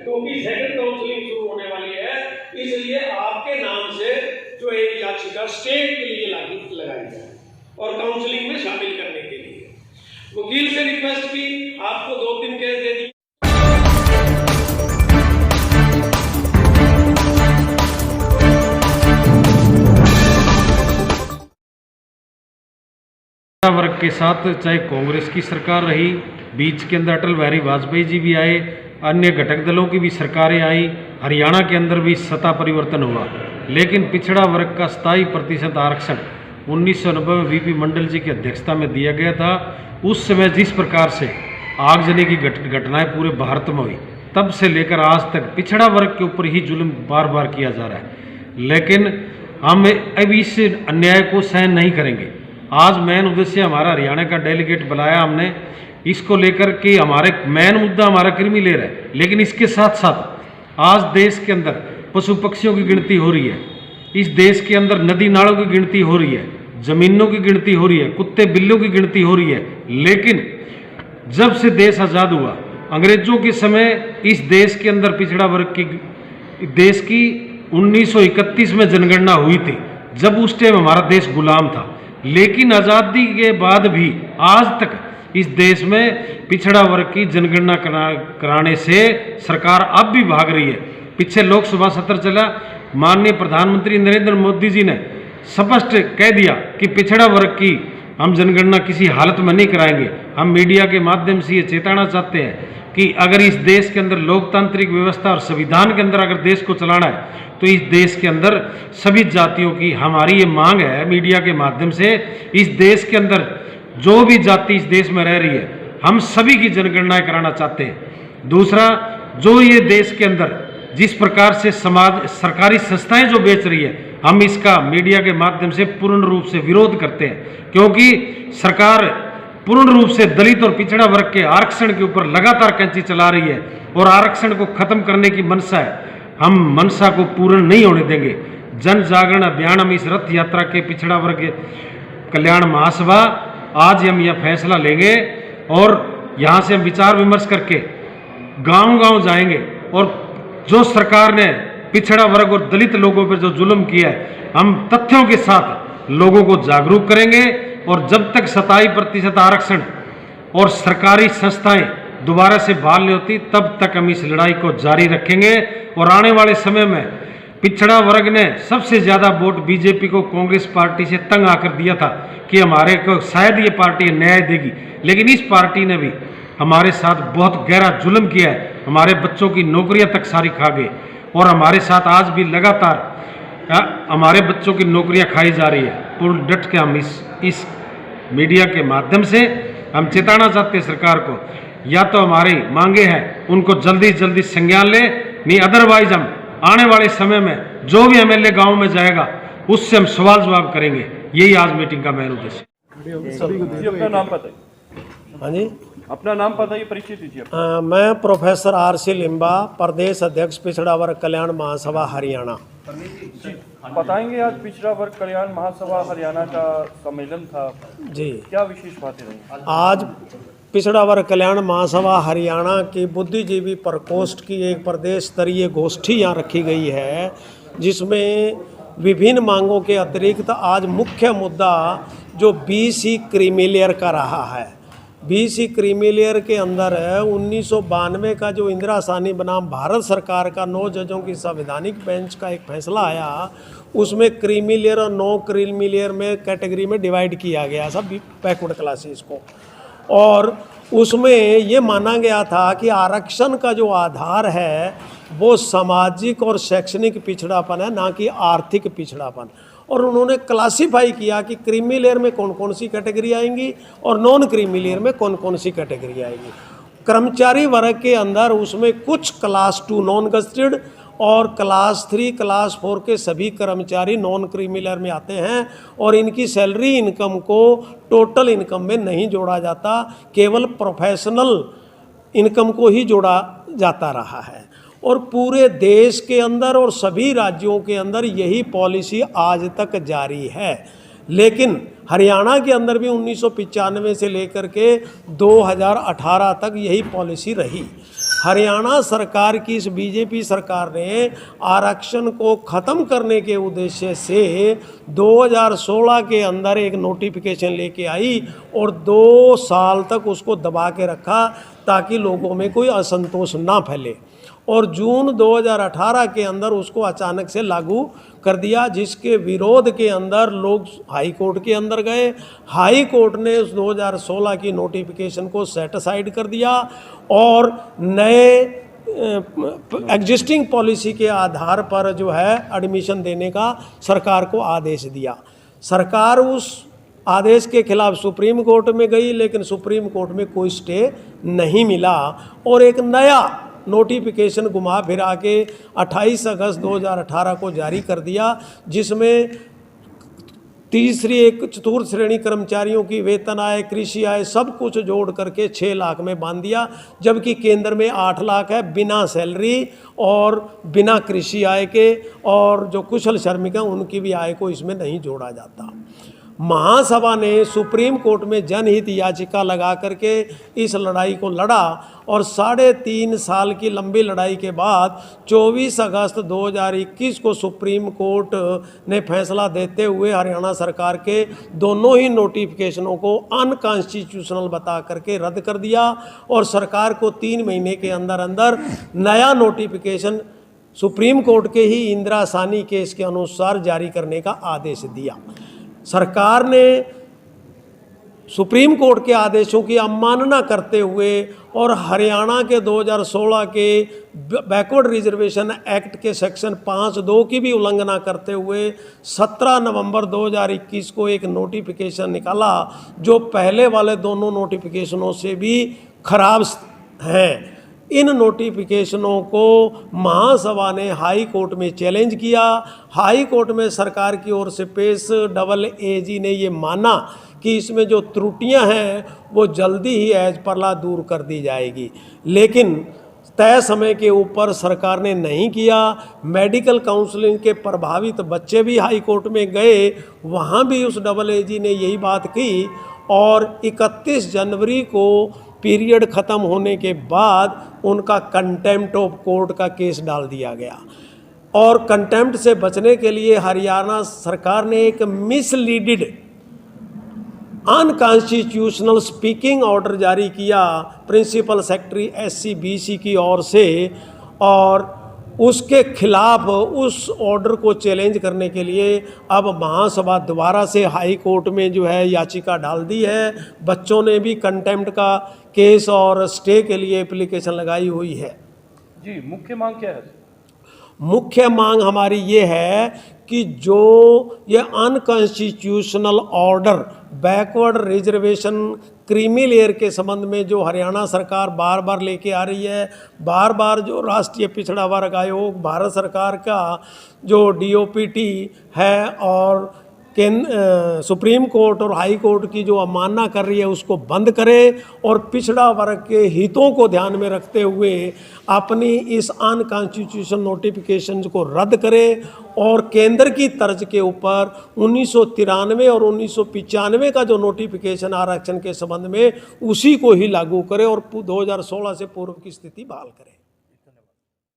क्योंकि second counselling शुरू होने वाली है, इसलिए आपके नाम से जो एक याचिका स्टेट के लिए लगाई जाए और काउंसलिंग में शामिल करने के लिए वकील से रिक्वेस्ट की, आपको 2-3 केस दे दी। वर्ग के साथ चाहे कांग्रेस की सरकार रही, बीच के अंदर अटल बिहारी वाजपेयी जी भी आए, अन्य घटक दलों की भी सरकारें आई, हरियाणा के अंदर भी सत्ता परिवर्तन हुआ, लेकिन पिछड़ा वर्ग का 27% आरक्षण 1990 में वीपी मंडल जी की अध्यक्षता में दिया गया था। उस समय जिस प्रकार से आगजनी की घटनाएं पूरे भारत में हुई, तब से लेकर आज तक पिछड़ा वर्ग के ऊपर ही जुल्म बार बार किया जा रहा है, लेकिन हम अब इस अन्याय को सहन नहीं करेंगे। आज मेन उद्देश्य हमारा हरियाणा का डेलीगेट बुलाया हमने, इसको लेकर के हमारे मेन मुद्दा हमारा क्रीमी लेयर है, लेकिन इसके साथ साथ आज देश के अंदर पशु पक्षियों की गिनती हो रही है, इस देश के अंदर नदी नालों की गिनती हो रही है, जमीनों की गिनती हो रही है, कुत्ते बिल्लों की गिनती हो रही है। लेकिन जब से देश आज़ाद हुआ, अंग्रेजों के समय इस देश के अंदर पिछड़ा वर्ग की देश की 1931 में जनगणना हुई थी, जब उस टाइम हमारा देश गुलाम था। लेकिन आज़ादी के बाद भी आज तक इस देश में पिछड़ा वर्ग की जनगणना कराने से सरकार अब भी भाग रही है। पीछे लोकसभा सत्र चला, माननीय प्रधानमंत्री नरेंद्र मोदी जी ने स्पष्ट कह दिया कि पिछड़ा वर्ग की हम जनगणना किसी हालत में नहीं कराएंगे। हम मीडिया के माध्यम से ये चेताना चाहते हैं कि अगर इस देश के अंदर लोकतांत्रिक व्यवस्था और संविधान के अंदर अगर देश को चलाना है, तो इस देश के अंदर सभी जातियों की हमारी ये मांग है मीडिया के माध्यम से, इस देश के अंदर जो भी जाति इस देश में रह रही है, हम सभी की जनगणनाएं कराना चाहते हैं। दूसरा, जो ये देश के अंदर जिस प्रकार से समाज सरकारी संस्थाएं जो बेच रही है, हम इसका मीडिया के माध्यम से पूर्ण रूप से विरोध करते हैं, क्योंकि सरकार पूर्ण रूप से दलित और पिछड़ा वर्ग के आरक्षण के ऊपर लगातार कैंची चला रही है और आरक्षण को खत्म करने की मनसा है। हम मनसा को पूर्ण नहीं होने देंगे। जन जागरण अभियान, हम इस रथ यात्रा के पिछड़ा वर्ग कल्याण महासभा आज हम यह फैसला लेंगे और यहाँ से हम विचार विमर्श करके गांव-गांव जाएंगे और जो सरकार ने पिछड़ा वर्ग और दलित लोगों पर जो जुल्म किया है, हम तथ्यों के साथ लोगों को जागरूक करेंगे और जब तक 27% आरक्षण और सरकारी संस्थाएं दोबारा से बहाल नहीं होती, तब तक हम इस लड़ाई को जारी रखेंगे। और आने वाले समय में पिछड़ा वर्ग ने सबसे ज़्यादा वोट बीजेपी को, कांग्रेस पार्टी से तंग आकर दिया था कि हमारे को शायद ये पार्टी न्याय देगी, लेकिन इस पार्टी ने भी हमारे साथ बहुत गहरा जुल्म किया है। हमारे बच्चों की नौकरियां तक सारी खा गए और हमारे साथ आज भी लगातार हमारे बच्चों की नौकरियां खाई जा रही है। पूर्ण डट के हम इस मीडिया के माध्यम से हम चेताना चाहते हैं सरकार को, या तो हमारी मांगे हैं उनको जल्दी से जल्दी संज्ञान ले, नहीं अदरवाइज हम आने वाले समय में जो भी एमएलए गांव में जाएगा उससे हम सवाल जवाब करेंगे। यही आज मीटिंग का मेन उद्देश्य है। अपना नाम बताइए। हाँ जी, अपना नाम बताइए, परिचय दीजिए। मैं प्रोफेसर आर.सी. लिम्बा, प्रदेश अध्यक्ष पिछड़ा वर्ग कल्याण महासभा हरियाणा। बताएंगे, आज पिछड़ा वर्ग कल्याण महासभा हरियाणा का सम्मेलन था जी, क्या विशेष बातें रही? आज पिछड़ा वर्ग कल्याण महासभा हरियाणा की बुद्धिजीवी प्रकोष्ठ की एक प्रदेश स्तरीय गोष्ठी यहाँ रखी गई है, जिसमें विभिन्न मांगों के अतिरिक्त आज मुख्य मुद्दा जो बीसी क्रीमी लेयर का रहा है। बीसी क्रीमी लेयर के अंदर 1992 का जो इंदिरा साहनी बनाम भारत सरकार का 9 जजों की संवैधानिक बेंच का एक फैसला आया, उसमें क्रीमी लेयर और नो क्रीमी लेयर में कैटेगरी में डिवाइड किया गया सब बैकवर्ड क्लासेस को, और उसमें ये माना गया था कि आरक्षण का जो आधार है वो सामाजिक और शैक्षणिक पिछड़ापन है, ना कि आर्थिक पिछड़ापन। और उन्होंने क्लासिफाई किया कि क्रीमी लेयर में कौन कौन सी कैटेगरी आएंगी और नॉन क्रीमी लेयर में कौन कौन सी कैटेगरी आएगी। कर्मचारी वर्ग के अंदर उसमें कुछ क्लास 2 नॉन गजेटेड और क्लास 3 क्लास 4 के सभी कर्मचारी नॉन क्रीमी लेयर में आते हैं, और इनकी सैलरी इनकम को टोटल इनकम में नहीं जोड़ा जाता, केवल प्रोफेशनल इनकम को ही जोड़ा जाता रहा है। और पूरे देश के अंदर और सभी राज्यों के अंदर यही पॉलिसी आज तक जारी है। लेकिन हरियाणा के अंदर भी 1995 से लेकर के 2018 तक यही पॉलिसी रही। हरियाणा सरकार की इस बीजेपी सरकार ने आरक्षण को ख़त्म करने के उद्देश्य से 2016 के अंदर एक नोटिफिकेशन लेके आई और 2 साल तक उसको दबा के रखा ताकि लोगों में कोई असंतोष ना फैले, और जून 2018 के अंदर उसको अचानक से लागू कर दिया, जिसके विरोध के अंदर लोग हाई कोर्ट के अंदर गए। हाई कोर्ट ने उस 2016 की नोटिफिकेशन को सेट असाइड कर दिया और नए एग्जिस्टिंग पॉलिसी के आधार पर जो है एडमिशन देने का सरकार को आदेश दिया। सरकार उस आदेश के खिलाफ सुप्रीम कोर्ट में गई, लेकिन सुप्रीम कोर्ट में कोई स्टे नहीं मिला और एक नया नोटिफिकेशन घुमा फिरा के 28 अगस्त 2018 को जारी कर दिया, जिसमें तीसरी एक चतुर्थ श्रेणी कर्मचारियों की वेतन आय, कृषि आय सब कुछ जोड़ करके 6 लाख में बांध दिया, जबकि केंद्र में 8 लाख है बिना सैलरी और बिना कृषि आय के, और जो कुशल श्रमिक हैं उनकी भी आय को इसमें नहीं जोड़ा जाता। महासभा ने सुप्रीम कोर्ट में जनहित याचिका लगा करके इस लड़ाई को लड़ा और 3.5 साल की लंबी लड़ाई के बाद 24 अगस्त 2021 को सुप्रीम कोर्ट ने फैसला देते हुए हरियाणा सरकार के दोनों ही नोटिफिकेशनों को अनकॉन्स्टिट्यूशनल बता करके रद्द कर दिया और सरकार को 3 महीने के अंदर अंदर नया नोटिफिकेशन सुप्रीम कोर्ट के ही इंदिरा सानी केस के अनुसार जारी करने का आदेश दिया। सरकार ने सुप्रीम कोर्ट के आदेशों की अवमानना करते हुए और हरियाणा के 2016 के बैकवर्ड रिजर्वेशन एक्ट के सेक्शन 5(2) की भी उल्लंघना करते हुए 17 नवंबर 2021 को एक नोटिफिकेशन निकाला जो पहले वाले दोनों नोटिफिकेशनों से भी खराब हैं। इन नोटिफिकेशनों को महासभा ने हाई कोर्ट में चैलेंज किया। हाई कोर्ट में सरकार की ओर से पेश AAG ने ये माना कि इसमें जो त्रुटियां हैं वो जल्दी ही एज पर ला दूर कर दी जाएगी, लेकिन तय समय के ऊपर सरकार ने नहीं किया। मेडिकल काउंसलिंग के प्रभावित बच्चे भी हाई कोर्ट में गए, वहाँ भी उस AAG ने यही बात की और 31 जनवरी को पीरियड ख़त्म होने के बाद उनका कंटेम्प्ट ऑफ कोर्ट का केस डाल दिया गया और कंटेम्प्ट से बचने के लिए हरियाणा सरकार ने एक मिसलीडेड अनकॉन्स्टिट्यूशनल स्पीकिंग ऑर्डर जारी किया प्रिंसिपल सेक्रेटरी SCBC की ओर से, और उसके खिलाफ उस ऑर्डर को चैलेंज करने के लिए अब महासभा दोबारा से हाई कोर्ट में जो है याचिका डाल दी है। बच्चों ने भी कंटेम्प्ट का केस और स्टे के लिए एप्लीकेशन लगाई हुई है। जी, मुख्य मांग क्या है? मुख्य मांग हमारी ये है कि जो ये unconstitutional order backward reservation creamy layer के संबंध में जो हरियाणा सरकार बार बार लेके आ रही है, बार बार जो राष्ट्रीय पिछड़ा वर्ग आयोग, भारत सरकार का जो DOPT है और सुप्रीम कोर्ट और हाई कोर्ट की जो अवमानना कर रही है उसको बंद करे और पिछड़ा वर्ग के हितों को ध्यान में रखते हुए अपनी इस अनकॉन्स्टिट्यूशनल नोटिफिकेशन को रद्द करे और केंद्र की तर्ज के ऊपर 1993 और 1995 का जो नोटिफिकेशन आरक्षण के संबंध में उसी को ही लागू करे और 2016 से पूर्व की स्थिति बहाल करे।